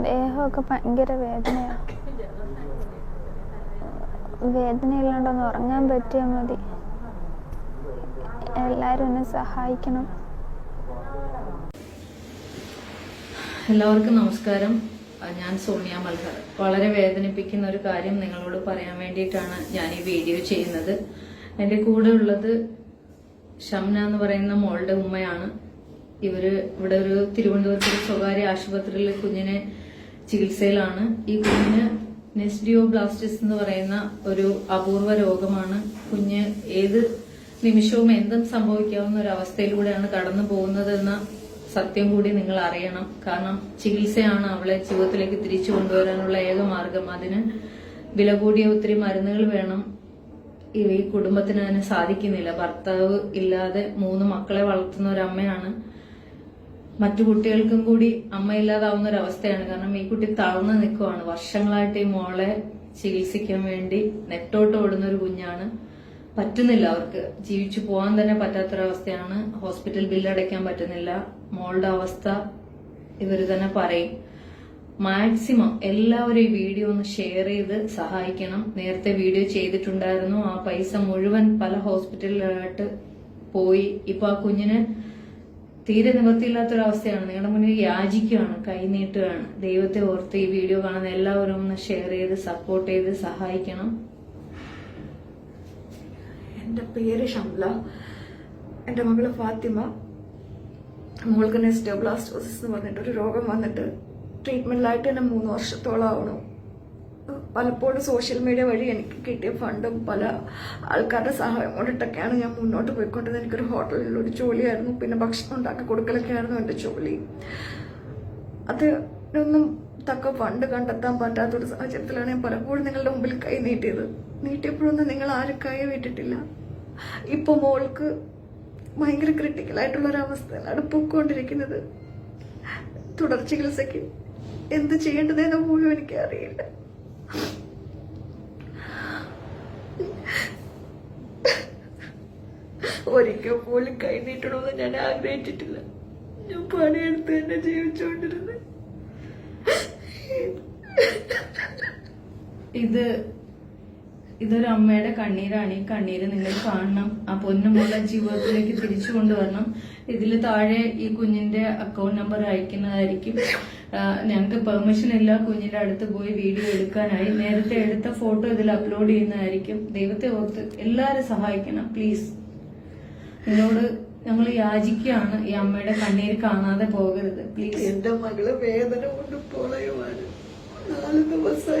ദേഹമൊക്കെ ഭയങ്കര വേദനയാണ്. വേദനയില്ലാണ്ടൊന്ന് ഉറങ്ങാൻ പറ്റിയാൽ മതി. എല്ലാവരും എന്നെ സഹായിക്കണം. എല്ലാവർക്കും നമസ്കാരം. ഞാൻ സോണിയ മൽഹർ. വളരെ വേദനിപ്പിക്കുന്ന ഒരു കാര്യം നിങ്ങളോട് പറയാൻ വേണ്ടിയിട്ടാണ് ഞാൻ ഈ വീഡിയോ ചെയ്യുന്നത്. എൻ്റെ കൂടെ ഉള്ളത് ഷംന എന്ന് പറയുന്ന മോളുടെ ഉമ്മയാണ്. ഇവിടെ ഒരു തിരുവനന്തപുരത്ത് സ്വകാര്യ ആശുപത്രിയിൽ കുഞ്ഞിനെ ചികിത്സയിലാണ്. ഈ കുഞ്ഞിന് നെസ്ഡിയോബ്ലാസ്റ്റിസ് എന്ന് പറയുന്ന ഒരു അപൂർവ രോഗമാണ്. കുഞ്ഞ് ഏത് നിമിഷവും എന്തും സംഭവിക്കാവുന്ന ഒരു അവസ്ഥയിലൂടെയാണ് കടന്നു പോകുന്നതെന്ന സത്യം കൂടി നിങ്ങൾ അറിയണം. കാരണം ചികിത്സയാണ് അവളെ ജീവിതത്തിലേക്ക് തിരിച്ചു കൊണ്ടുവരാനുള്ള ഏക മാർഗം. അതിന് വില കൂടിയ ഒത്തിരി മരുന്നുകൾ വേണം. ഈ കുടുംബത്തിന് അതിന് സാധിക്കുന്നില്ല. ഭർത്താവ് ഇല്ലാതെ 3 മക്കളെ വളർത്തുന്ന ഒരു അമ്മയാണ്. മറ്റു കുട്ടികൾക്കും കൂടി അമ്മയില്ലാതാവുന്ന ഒരു അവസ്ഥയാണ്. കാരണം ഈ കുട്ടി തളർന്നു നിൽക്കുവാണ്. വർഷങ്ങളായിട്ട് ഈ മോളെ ചികിത്സിക്കാൻ വേണ്ടി നെട്ടോട്ട് ഓടുന്ന ഒരു കുഞ്ഞാണ്. പറ്റുന്നില്ല, അവർക്ക് ജീവിച്ചു പോകാൻ തന്നെ പറ്റാത്തൊരവസ്ഥയാണ്. ഹോസ്പിറ്റൽ ബില്ല് അടയ്ക്കാൻ പറ്റുന്നില്ല. മോളുടെ അവസ്ഥ ഇവര് തന്നെ പറയും. മാക്സിമം എല്ലാവരും ഈ വീഡിയോ ഒന്ന് ഷെയർ ചെയ്ത് സഹായിക്കണം. നേരത്തെ വീഡിയോ ചെയ്തിട്ടുണ്ടായിരുന്നു. ആ പൈസ മുഴുവൻ പല ഹോസ്പിറ്റലിലായിട്ട് പോയി. ഇപ്പൊ ആ കുഞ്ഞിന് തീരെ നിവൃത്തിയില്ലാത്തൊരവസ്ഥയാണ്. നിങ്ങളുടെ മുന്നിൽ യാചിക്കുകയാണ്, കൈനീട്ടുകയാണ്. ദൈവത്തെ ഓർത്ത് ഈ വീഡിയോ കാണുന്ന എല്ലാവരും ഒന്ന് ഷെയർ ചെയ്ത് സപ്പോർട്ട് ചെയ്ത് സഹായിക്കണം. എൻ്റെ പേര് ഷംല. എൻ്റെ മകള് ഫാത്തിമ. മോൾക്ക് നെസ്ഡിയോബ്ലാസ്റ്റോസിസ് എന്ന് പറഞ്ഞിട്ടൊരു രോഗം വന്നിട്ട് ട്രീറ്റ്മെന്റിലായിട്ട് തന്നെ 3 വർഷത്തോളം ആവണം. പലപ്പോഴും സോഷ്യൽ മീഡിയ വഴി എനിക്ക് കിട്ടിയ ഫണ്ടും പല ആൾക്കാരുടെ സഹായം കൊണ്ടിട്ടൊക്കെയാണ് ഞാൻ മുന്നോട്ട് പോയിക്കൊണ്ടത്. എനിക്കൊരു ഹോട്ടലിലൊരു ജോലിയായിരുന്നു. പിന്നെ ഭക്ഷണം ഉണ്ടാക്കി കൊടുക്കലൊക്കെ ആയിരുന്നു എൻ്റെ ജോലി. അതിനൊന്നും തക്ക ഫണ്ട് കണ്ടെത്താൻ പറ്റാത്തൊരു സാഹചര്യത്തിലാണ് ഞാൻ പലപ്പോഴും നിങ്ങളുടെ മുമ്പിൽ കൈ നീട്ടിയപ്പോഴൊന്നും നിങ്ങൾ ആരും കൈ വിട്ടിട്ടില്ല. ഇപ്പൊ മോൾക്ക് ഭയങ്കര ക്രിട്ടിക്കലായിട്ടുള്ളൊരവസ്ഥയിലാണ് പൊയ്ക്കൊണ്ടിരിക്കുന്നത്. തുടർ ചികിത്സയ്ക്ക് എന്ത് ചെയ്യേണ്ടതെന്ന് പോലും എനിക്ക് അറിയില്ല. ഒരിക്കൽ പോലും കൈ നീട്ടണമെന്ന് ഞാൻ ആഗ്രഹിച്ചിട്ടില്ല. ഞാൻ പണിയെടുത്ത് തന്നെ ജീവിച്ചുകൊണ്ടിരുന്നത്. ഇതൊരു അമ്മയുടെ കണ്ണീരാണ്. ഈ കണ്ണീര് നിങ്ങൾ കാണണം. ആ പൊന്നുമോളെ ജീവിതത്തിലേക്ക് തിരിച്ചു കൊണ്ടുവരണം. ഇതില് താഴെ ഈ കുഞ്ഞിന്റെ അക്കൗണ്ട് നമ്പർ അയക്കുന്നതായിരിക്കും. ഞങ്ങൾക്ക് പെർമിഷൻ ഇല്ല കുഞ്ഞിന്റെ അടുത്ത് പോയി വീഡിയോ എടുക്കാനായി. നേരത്തെ എടുത്ത ഫോട്ടോ ഇതിൽ അപ്ലോഡ് ചെയ്യുന്നതായിരിക്കും. ദൈവത്തെ ഓർത്ത് എല്ലാരും സഹായിക്കണം പ്ലീസ്. നിങ്ങളോട് ഞങ്ങൾ യാചിക്കുകയാണ്. ഈ അമ്മയുടെ കണ്ണീര് കാണാതെ പോകരുത് പ്ലീസ്. എന്റെ മകള് വേദന കൊണ്ട് പൊളയുവാണ്. 4 ദിവസം